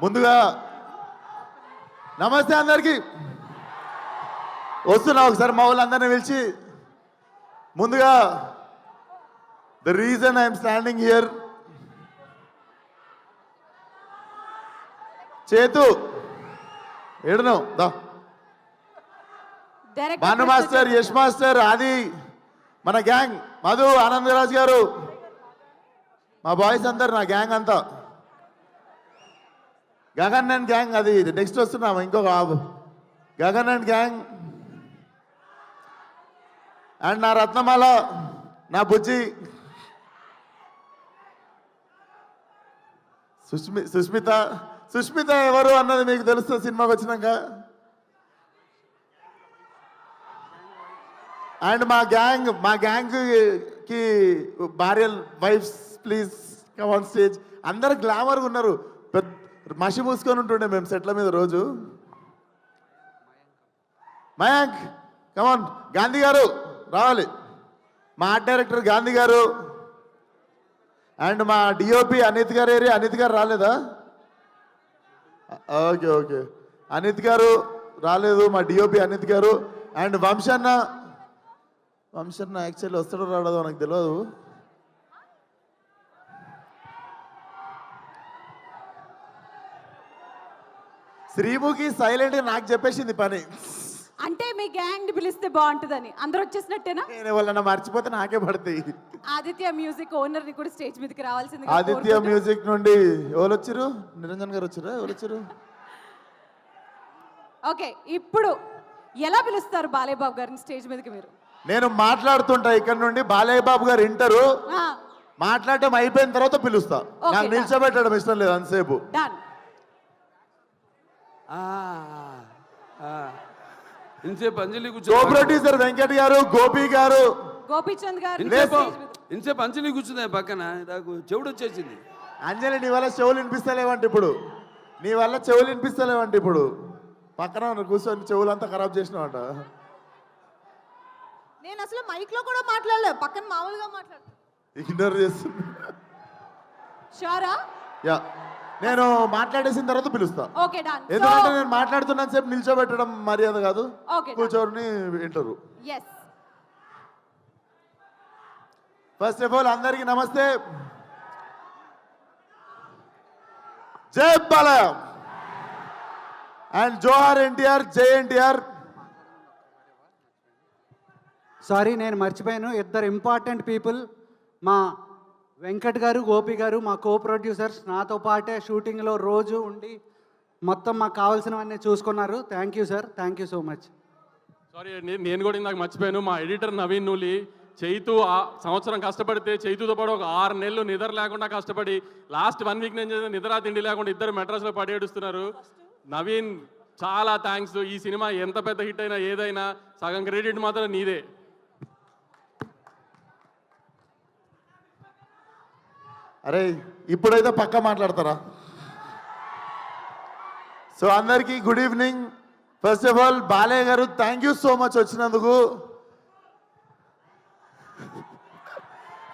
ముందుగా నమస్తే అందరికి. వస్తున్నా ఒకసారి మా వాళ్ళందరినీ పిలిచి. ముందుగా the reason I'm standing here, చేతు ఏడును దా, భాను మాస్టర్, యష్ మాస్టర్, ఆది, మన గ్యాంగ్, మధు, ఆనందరాజ్ గారు, మా బాయ్స్ అందరు, నా గ్యాంగ్ అంతా, గగన్ అండ్ గ్యాంగ్. అది నెక్స్ట్ వస్తున్నాము, ఇంకొక గగన్ అండ్ గ్యాంగ్, అండ్ నా రత్నమాల, నా బుజ్జి సుష్మిత. సుష్మిత ఎవరు అన్నది మీకు తెలుస్తుంది సినిమాకి వచ్చినాక. అండ్ మా గ్యాంగ్ కి భార్యల్, wives, please come on stage. అందరు గ్లామర్గా ఉన్నారు, మసి మూసుకొని ఉంటుండే మేము సెట్ల మీద రోజు. మయాంక్ కమాన్, గాంధీ గారు రావాలి, మా ఆర్ట్ డైరెక్టర్ గాంధీ గారు, అండ్ మా డిఓపి అనిత్ గారు. అనిత్ గారు రాలేదా? ఓకే ఓకే, అనిత్ గారు రాలేదు, మా డిఓపి అనిత్ గారు. అండ్ వంశన్న యాక్చువల్లీ వస్తాడో రాడదో నాకు తెలియదు. శ్రీముఖి సైలెంట్ నాకు చెప్పేసింది పని. అంటే మీ గ్యాంగ్ పిలిస్తే బాగుంటుందని. అందరూ వచ్చేసినట్టేనా? నేను వాళ్ళని మర్చిపోతే నాకే పడతాయి. ఆదిత్య మ్యూజిక్ ఓనర్ ని కూడా స్టేజ్ మీదకి రావాల్సింది. ఆదిత్య మ్యూజిక్ నుండి ఎవరు వచ్చారు? నిరంజన్ గారు వచ్చారా? ఎవరు వచ్చారు? ఓకే, ఇప్పుడు ఎలా పిలుస్తారు బాలయ్య బాబు గారిని స్టేజ్ మీదకి? మీరు నేను మాట్లాడుతుంటా ఇక్కడ నుండి, బాలయ్య బాబు గారు వింటారు, మాట్లాడటం అయిపోయిన తర్వాత పిలుస్తా. నాకు నిల్చోబెట్టడం ఇష్టం లేదు అంతసేపు. డన్. ఇంతసేపు అంజలి కో ప్రొడ్యూసర్ వెంకట్ గారు, గోపి గారు, గోపీచంద్ గారు. ఇంతసేపు అంజలి కూర్చుంది పక్కన, నాకు చెవుడు వచ్చేసింది. అంజలి నీ వల్ల చెవులు వినిపిస్తలేవంట ఇప్పుడు, నీ వల్ల చెవులు వినిపిస్తలేవంట ఇప్పుడు. పక్కన కూర్చొని చెవులంతా ఖరాబ్ చేసినావంట. నేను అసలు మైక్ లో కూడా మాట్లాడలేదు, పక్కన మామూలుగా మాట్లాడు. ఇగ్నోర్ చేస్తున్నా. షూరా? యా, నేను మాట్లాడేసిన తర్వాత పిలుస్తా. Okay done. ఎందుకంటే నేను మాట్లాడుతున్నాను సేపు నిల్చోబెట్టడం మర్యాద కాదు. ఓకే, కూర్చోని వింటారు. yes. ఫస్ట్ ఆఫ్ ఆల్ అందరికీ నమస్తే. జై బాలయ్య అండ్ జోహార్ ఎన్టీఆర్, జై ఎన్టీఆర్. సారీ, నేను మర్చిపోయాను. ఇద్దరు ఇంపార్టెంట్ పీపుల్, మా వెంకట్ గారు, గోపి గారు, మా కో ప్రొడ్యూసర్స్, నాతో పాటే షూటింగ్లో రోజు ఉండి మొత్తం మాకు కావాల్సినవన్నీ చూసుకున్నారు. Thank you sir, thank you so much. Sorry, నేను కూడా ఇందాక మర్చిపోయాను. మా ఎడిటర్ నవీన్ నూలి, చైతు సంవత్సరం కష్టపడితే చైతుతో పాటు ఒక 6 నెలలు నిద్ర లేకుండా కష్టపడి లాస్ట్ 1 వీక్ నేను చేసిన నిద్ర తిండి లేకుండా ఇద్దరు మెడ్రాస్లో పడేడుస్తున్నారు. నవీన్ చాలా థ్యాంక్స్. ఈ సినిమా ఎంత పెద్ద హిట్ అయినా ఏదైనా సగం క్రెడిట్ మాత్రం నీదే. అరే ఇప్పుడైతే పక్కా మాట్లాడతారా? సో అందరికీ good evening. First of all Balayya గారు థ్యాంక్ యూ సో మచ్ వచ్చినందుకు.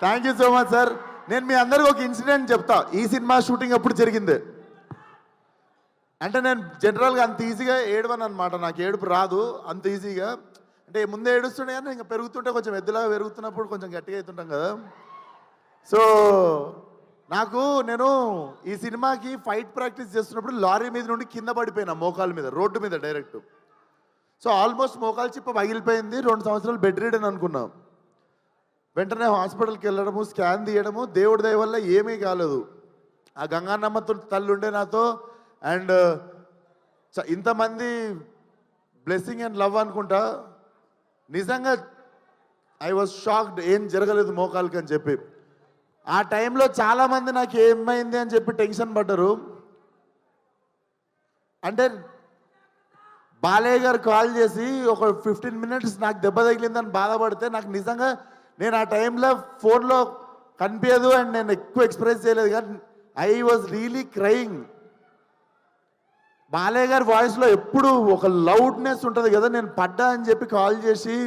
Thank you so much sir. నేను మీ అందరికి ఒక ఇన్సిడెంట్ చెప్తా. ఈ సినిమా షూటింగ్ ఎప్పుడు జరిగింది అంటే, నేను జనరల్గా అంత ఈజీగా ఏడవను అనమాట, నాకు ఏడుపు రాదు అంత ఈజీగా. అంటే ముందే ఏడుస్తుండే కానీ ఇంకా పెరుగుతుంటే కొంచెం ఎద్దులాగా పెరుగుతున్నప్పుడు కొంచెం గట్టిగా అవుతుంటాం కదా. సో నేను ఈ సినిమాకి ఫైట్ ప్రాక్టీస్ చేస్తున్నప్పుడు లారీ మీద నుండి కింద పడిపోయినా, మోకాల మీద, రోడ్డు మీద డైరెక్ట్. సో ఆల్మోస్ట్ మోకాలు చిప్ప పగిలిపోయింది. 2 సంవత్సరాలు బెడ్ రీడ్ అని అనుకున్నాం. వెంటనే హాస్పిటల్కి వెళ్ళడము, స్కాన్ తీయడము, దేవుడి దయ వల్ల ఏమీ కాలేదు. ఆ గంగానమ్మ తల్లి ఉండే నాతో, అండ్ ఇంతమంది బ్లెస్సింగ్ అండ్ లవ్ అనుకుంటా. నిజంగా ఐ వాజ్ షాక్డ్, ఏం జరగలేదు మోకాలకి అని చెప్పి. ఆ టైంలో చాలామంది నాకు ఏమైంది అని చెప్పి టెన్షన్ పడ్డారు. అంటే బాలయ్య గారు కాల్ చేసి ఒక 15 మినిట్స్ నాకు దెబ్బ తగిలిందని బాధపడితే, నాకు నిజంగా నేను ఆ టైంలో ఫోన్లో కనిపించదు అండ్ నేను ఎక్కువ ఎక్స్ప్రెస్ చేయలేదు, కానీ I was really crying. Balayya గారి వాయిస్లో ఎప్పుడు ఒక లౌడ్నెస్ ఉంటుంది కదా. నేను పడ్డా అని చెప్పి కాల్ చేసి,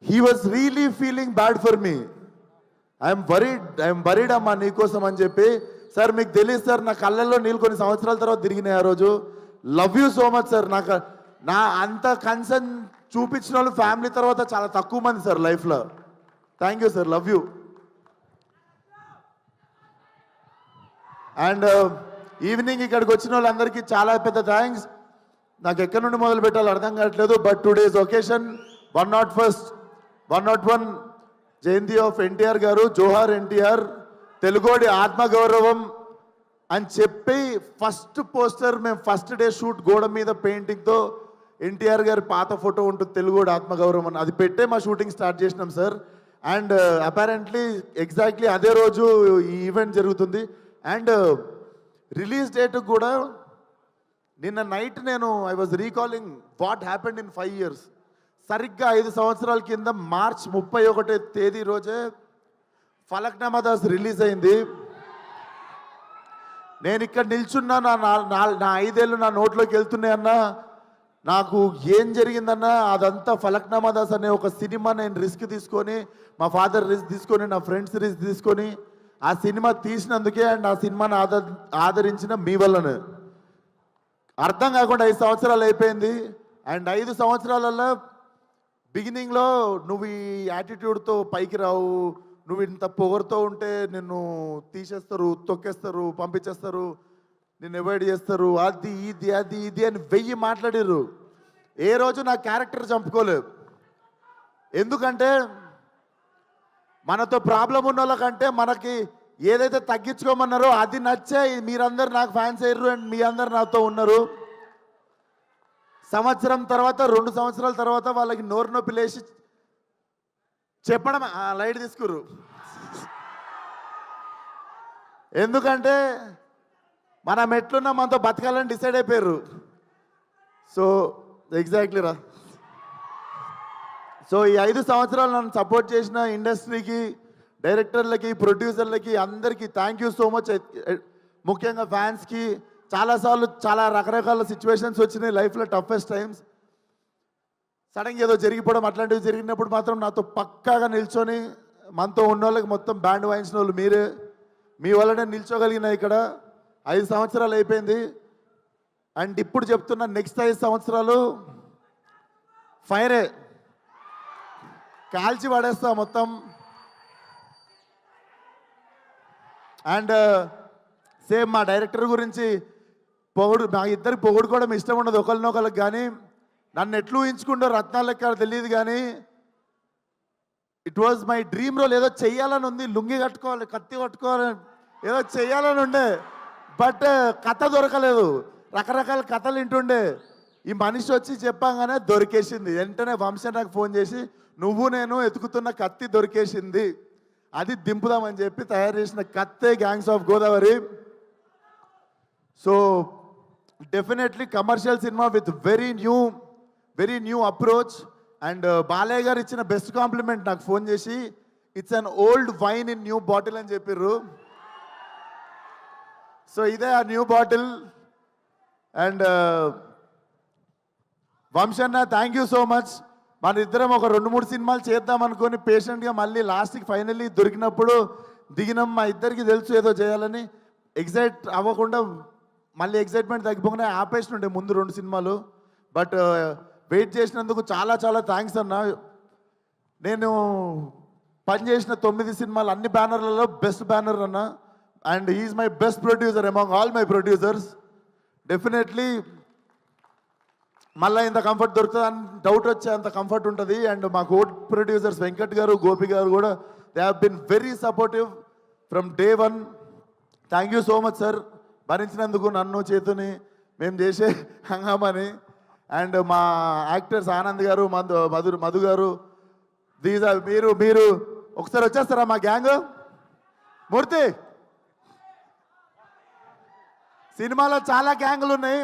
he was really feeling bad for me. I'm worried అమ్మా నీకోసం అని చెప్పి సార్ మీకు తెలియదు సార్, నా కళ్ళల్లో నీళ్ళు కొన్ని సంవత్సరాల తర్వాత తిరిగినాయి ఆ రోజు. Love you so much sir. నాకు నా అంత కన్సర్న్ చూపించిన వాళ్ళు ఫ్యామిలీ తర్వాత చాలా తక్కువ మంది సార్ లైఫ్లో. Thank you sir, love you. And evening ఇక్కడికి వచ్చిన వాళ్ళందరికీ చాలా పెద్ద థ్యాంక్స్. నాకు ఎక్కడి నుండి మొదలు పెట్టాలో అర్థం కావట్లేదు. బట్ టుడేస్ ఒకేషన్ 101 జయంతి ఆఫ్ ఎన్టీఆర్ గారు. జోహార్ ఎన్టీఆర్, తెలుగోడి ఆత్మగౌరవం అని చెప్పి ఫస్ట్ పోస్టర్ మేము ఫస్ట్ డే షూట్ గోడ మీద పెయింటింగ్తో ఎన్టీఆర్ గారి పాత ఫోటో ఉంటుంది, తెలుగోడి ఆత్మగౌరవం అని, అది పెట్టే మా షూటింగ్ స్టార్ట్ చేసినాం సార్. అండ్ అపారెంట్లీ ఎగ్జాక్ట్లీ అదే రోజు ఈ ఈవెంట్ జరుగుతుంది. అండ్ రిలీజ్ డేట్ కూడా నిన్న night I was recalling what happened in 5 years. సరిగ్గా 5 సంవత్సరాల కింద మార్చ్ 31వ తేదీ రోజే ఫలక్నామా దాస్ రిలీజ్ అయింది. నేను ఇక్కడ నిల్చున్నా, నా 5 ఏళ్ళు నా నోట్లోకి వెళ్తున్నాయన్నా. నాకు ఏం జరిగిందన్నా అదంతా ఫలక్నామా దాస్ అనే ఒక సినిమా నేను రిస్క్ తీసుకొని, మా ఫాదర్ రిస్క్ తీసుకొని, నా ఫ్రెండ్స్ రిస్క్ తీసుకొని ఆ సినిమా తీసినందుకే అండ్ ఆ సినిమాని ఆదరించిన మీ వల్లనే. అర్థం కాకుండా 5 సంవత్సరాలు అయిపోయింది. అండ్ 5 సంవత్సరాలలో బిగినింగ్లో నువ్వు ఈ యాటిట్యూడ్తో పైకి రావు, నువ్వు ఇంత పొగరుతో ఉంటే నిన్ను తీసేస్తారు, తొక్కేస్తారు, పంపించేస్తారు, నిన్ను అవాయిడ్ చేస్తారు, అది ఇది అని 1000 మాట్లాడారు. ఏ రోజు నా క్యారెక్టర్ చంపుకోలేదు. ఎందుకంటే మనతో ప్రాబ్లం ఉన్న వాళ్ళకంటే మనకి ఏదైతే తగ్గించుకోమన్నారో అది నచ్చే మీరందరు నాకు ఫ్యాన్స్ అయ్యారు అండ్ మీ అందరు నాతో ఉన్నారు. సంవత్సరం తర్వాత 2 సంవత్సరాల తర్వాత వాళ్ళకి నోరు నొప్పి లేచి చెప్పడం లైట్ తీసుకురు. ఎందుకంటే మనం ఎట్లున్నా మనతో బతకాలని డిసైడ్ అయిపోయారు. సో ఎగ్జాక్ట్లీ రా. సో ఈ 5 సంవత్సరాలు నన్ను సపోర్ట్ చేసిన ఇండస్ట్రీకి, డైరెక్టర్లకి, ప్రొడ్యూసర్లకి అందరికీ థ్యాంక్ యూ సో మచ్. ముఖ్యంగా ఫ్యాన్స్కి. చాలాసార్లు చాలా రకరకాల సిచ్యువేషన్స్ వచ్చినాయి లైఫ్లో, టఫెస్ట్ టైమ్స్. సడన్గా ఏదో జరిగిపోవడం అట్లాంటివి జరిగినప్పుడు మాత్రం నాతో పక్కాగా నిల్చొని మనతో ఉన్న వాళ్ళకి మొత్తం బ్యాండ్ వాయించిన వాళ్ళు మీరే. మీ వల్లనే నిల్చోగలిగిన ఇక్కడ. 5 సంవత్సరాలు అయిపోయింది. అండ్ ఇప్పుడు చెప్తున్నా, నెక్స్ట్ 5 సంవత్సరాలు ఫైరే, కాల్చి పడేస్తా మొత్తం. అండ్ సేమ్ మా డైరెక్టర్ గురించి మా ఇద్దరికి పొగుడుకోవడం ఇష్టం ఉండదు ఒకరినొకరికి. కానీ నన్ను ఎట్లు ఊహించుకుంటో రత్నాలు లెక్క తెలియదు, కానీ it was my dream role. ఏదో చెయ్యాలని ఉంది, లుంగి కట్టుకోవాలి, కత్తి కట్టుకోవాలి, ఏదో చెయ్యాలని ఉండే. బట్ కథ దొరకలేదు. రకరకాల కథలు వింటుండే. ఈ మనిషి వచ్చి చెప్పంగానే దొరికేసింది. వెంటనే వంశీ నాకు ఫోన్ చేసి, నువ్వు నేను ఎతుకుతున్న కత్తి దొరికేసింది, అది దింపుదామని చెప్పి తయారు చేసిన కత్తే gangs of Godavari. So definitely commercial cinema with very new approach. And Balayya garu ఇచ్చిన బెస్ట్ కాంప్లిమెంట్ నాకు ఫోన్ చేసి, it's an old wine in new bottle అని చెప్పారు. సో ఇదే ఆ న్యూ బాటిల్. అండ్ వంశన్న థ్యాంక్ యూ సో మచ్. మన ఇద్దరం ఒక 2-3 సినిమాలు చేద్దాం అనుకొని పేషెంట్గా మళ్ళీ లాస్ట్కి ఫైనల్లీ దొరికినప్పుడు దిగినాం. మా ఇద్దరికి తెలుసు ఏదో చేయాలని. ఎగ్జైట్ అవ్వకుండా మళ్ళీ ఎగ్జైట్మెంట్ తగ్గిపోకుండా ఆపేసినుండే ముందు 2 సినిమాలు. బట్ వెయిట్ చేసినందుకు చాలా చాలా థ్యాంక్స్ అన్న. నేను పనిచేసిన 9 సినిమాలు అన్ని బ్యానర్లలో బెస్ట్ బ్యానర్ అన్న. And he's my best producer among all my producers. Definitely మళ్ళీ ఇంత కంఫర్ట్ దొరుకుతుందని డౌట్ వచ్చే అంత కంఫర్ట్ ఉంటుంది. అండ్ మా కో ప్రొడ్యూసర్స్ వెంకట్ గారు, గోపి గారు కూడా they have been very supportive from day 1. Thank you so much sir, భరించినందుకు నన్ను, చేతుని, మేము చేసే హంగామని. అండ్ మా యాక్టర్స్ ఆనంద్ గారు, మధు గారు, దీస్ ఆర్ మీరు ఒకసారి వచ్చేస్తారా మా గ్యాంగ్? మూర్తి, సినిమాలో చాలా గ్యాంగులు ఉన్నాయి,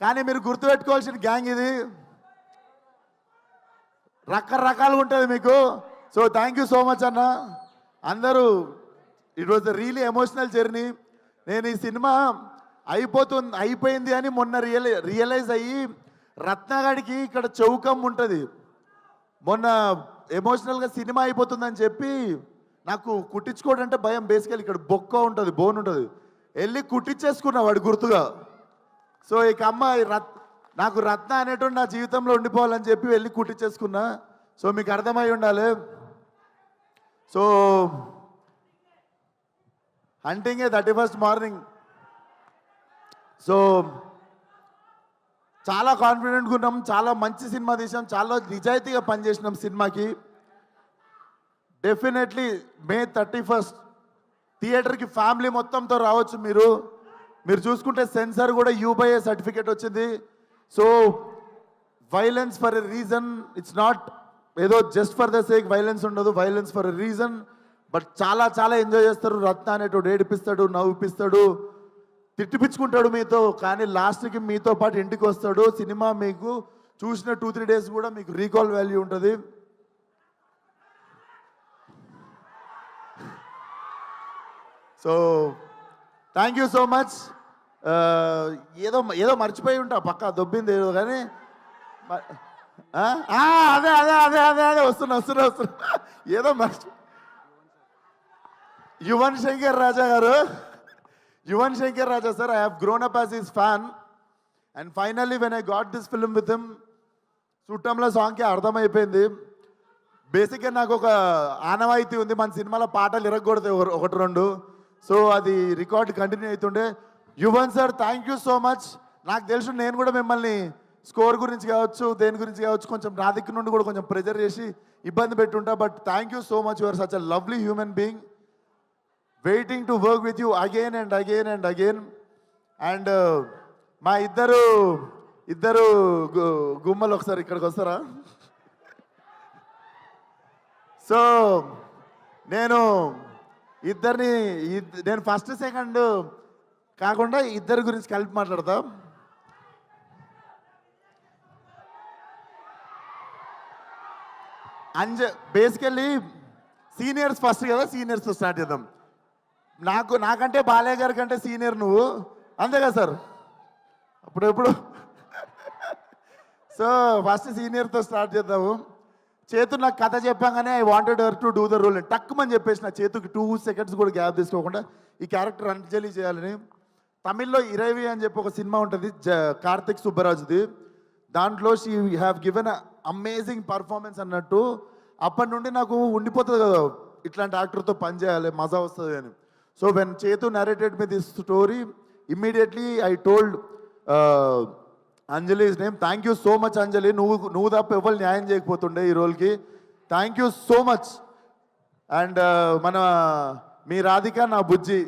కానీ మీరు గుర్తుపెట్టుకోవాల్సిన గ్యాంగ్ ఇది. రకరకాలుగా ఉంటుంది మీకు. So thank you so much అన్న. అందరూ it was the really emotional journey. నేను ఈ సినిమా అయిపోయింది అని మొన్న రియలైజ్ అయ్యి, రత్నగాడికి ఇక్కడ చౌకం ఉంటుంది, మొన్న ఎమోషనల్గా సినిమా అయిపోతుందని చెప్పి నాకు కుట్టించుకోవడం అంటే భయం. బేసికల్ ఇక్కడ బొక్క ఉంటుంది, బోన్ ఉంటుంది, వెళ్ళి కుట్టించేసుకున్నా వాడి గుర్తుగా. సో ఇక అమ్మ నాకు రత్న అనేటువంటి నా జీవితంలో ఉండిపోవాలని చెప్పి వెళ్ళి కుట్టించేసుకున్నా. సో మీకు అర్థమై ఉండాలి. So hunting 31st morning. So చాలా కాన్ఫిడెంట్గా ఉన్నాం, చాలా మంచి సినిమా తీసాం, చాలా నిజాయితీగా పనిచేసినాం సినిమాకి. డెఫినెట్లీ May 31st థియేటర్కి ఫ్యామిలీ మొత్తంతో రావచ్చు. మీరు చూసుకుంటే సెన్సార్ కూడా U/A సర్టిఫికేట్ వచ్చింది. So violence for a reason, it's not ఏదో just for the sake violence ఉండదు, violence for a reason. But చాలా చాలా ఎంజాయ్ చేస్తారు. రత్న అనేటోడు ఏడిపిస్తాడు, నవ్విపిస్తాడు, తిట్టిపించుకుంటాడు మీతో, కానీ లాస్ట్కి మీతో పాటు ఇంటికి వస్తాడు. సినిమా మీకు చూసిన 2-3 days కూడా మీకు రీకాల్ వాల్యూ ఉంటుంది. So thank you so much. ఏదో మర్చిపోయి ఉంటా, పక్కా దొబ్బింది ఏదో, కానీ అదే అదే అదే అదే అదే వస్తున్నా ఏదో మర్చి Yuvan Shankar Raja garu, Yuvan Shankar Raja sir, I have grown up as his fan. And finally when I got this film with him, చుట్టంలో సాంగ్కి అర్థమైపోయింది. బేసిక్గా నాకు ఒక ఆనవాయితీ ఉంది, మన సినిమాలో పాటలు ఇరగకూడదు 1-2. సో అది రికార్డ్ కంటిన్యూ అవుతుండే. Yuvan sir thank you so much. నాకు తెలుసు నేను కూడా మిమ్మల్ని స్కోర్ గురించి కావచ్చు, దేని గురించి కావచ్చు, కొంచెం నా దగ్గర నుండి కూడా కొంచెం ప్రెజర్ చేసి ఇబ్బంది పెట్టుంటా. But thank you so much, your such a lovely human being, waiting to work with you again and again and again. And మా ఇద్దరు గుమ్మలు ఒకసారి ఇక్కడికి వస్తారా? సో నేను ఫస్ట్ సెకండ్ కాకుండా ఇద్దరి గురించి కలిపి మాట్లాడతా. బేసికల్లీ సీనియర్స్ ఫస్ట్ కదా, సీనియర్స్తో స్టార్ట్ చేద్దాం. నాకంటే బాలయ్య గారి కంటే సీనియర్ నువ్వు, అంతే కదా సార్? అప్పుడెప్పుడు సో ఫస్ట్ సీనియర్తో స్టార్ట్ చేద్దాము. చేతు నాకు కథ చెప్పాగానే I wanted her to do the role అని టక్కుమని చెప్పేసి నా చేతుకి 2 seconds కూడా గ్యాప్ తీసుకోకుండా ఈ క్యారెక్టర్ అంజలి చేయాలని. తమిళ్లో 20 అని చెప్పి ఒక సినిమా ఉంటుంది, కార్తిక్ సుబ్బరాజుది. దాంట్లో she have given amazing performance అన్నట్టు. అప్పటి నుండి నాకు ఉండిపోతుంది కదా ఇట్లాంటి యాక్టర్తో పనిచేయాలి, మజా వస్తుంది అని. So when Chetu narrated me this story, immediately I told Anjali is name. Thank you so much Anjali, నువ్వు తప్ప ఎవరు న్యాయం చేయకపోతుండే ఈ రోల్కి. Thank you so much. And మీ రాధిక నా బుజ్జి,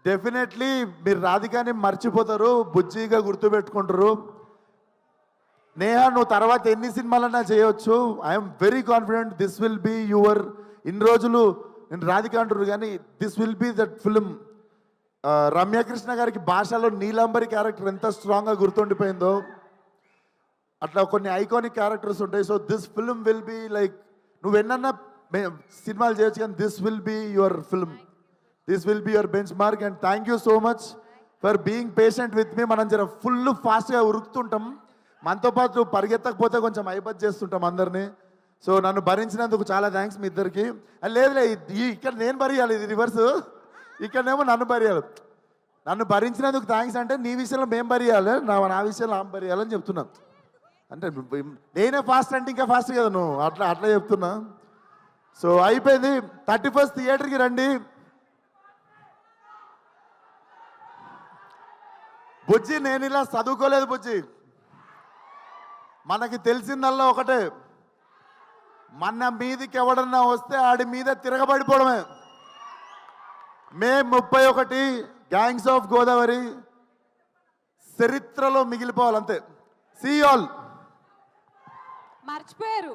డెఫినెట్లీ మీరు రాధికాని మర్చిపోతారు, బుజ్జిగా గుర్తుపెట్టుకుంటారు. నేహా నువ్వు తర్వాత ఎన్ని సినిమాలన్నా చేయొచ్చు. I'm very confident this will be your. ఇన్ని రోజులు నేను రాధిక అంటారు కానీ this will be that film. Ramya Krishna గారికి భాషలో నీలాంబరి క్యారెక్టర్ ఎంత స్ట్రాంగ్గా గుర్తుండిపోయిందో అట్లా కొన్ని ఐకానిక్ క్యారెక్టర్స్ ఉంటాయి. So this film will be like, నువ్వు ఎన్నన్నా సినిమాలు చేయొచ్చు కానీ this will be your film, this will be your benchmark. And thank you so much for being patient with me. మనం జర ఫుల్ ఫాస్ట్గా ఉరుకుతుంటాం, మనతో పాటు పరిగెత్తకపోతే కొంచెం ఐబత్ చేస్తుంటాం అందరినీ. సో నన్ను భరించినందుకు చాలా థ్యాంక్స్ మీ ఇద్దరికి. లేదులే, ఇక్కడ నేను భరియాలి, ఇది రివర్స్, ఇక్కడనేమో నన్ను భరియాలి. నన్ను భరించినందుకు థ్యాంక్స్ అంటే నీ విషయంలో మేము భరియాలి, నా విషయంలో ఆమె భరియాలని చెప్తున్నా. అంటే నేనే ఫాస్ట్ అంటే ఇంకా ఫాస్ట్ కదా నువ్వు, అట్లా చెప్తున్నా. సో అయిపోయింది. 31st థియేటర్కి రండి. బుజ్జి నేను ఇలా చదువుకోలేదు బుజ్జి, మనకి తెలిసిందల్లా ఒకటే, మన మీదికి ఎవడన్నా వస్తే ఆడి మీద తిరగబడిపోవడమే. May 31 గ్యాంగ్స్ ఆఫ్ గోదావరి చరిత్రలో మిగిలిపోవాలంతే. See all. మర్చిపోయారు.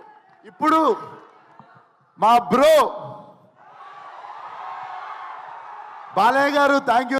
ఇప్పుడు మా బ్రో బాలయ్య గారు, థ్యాంక్ యూ.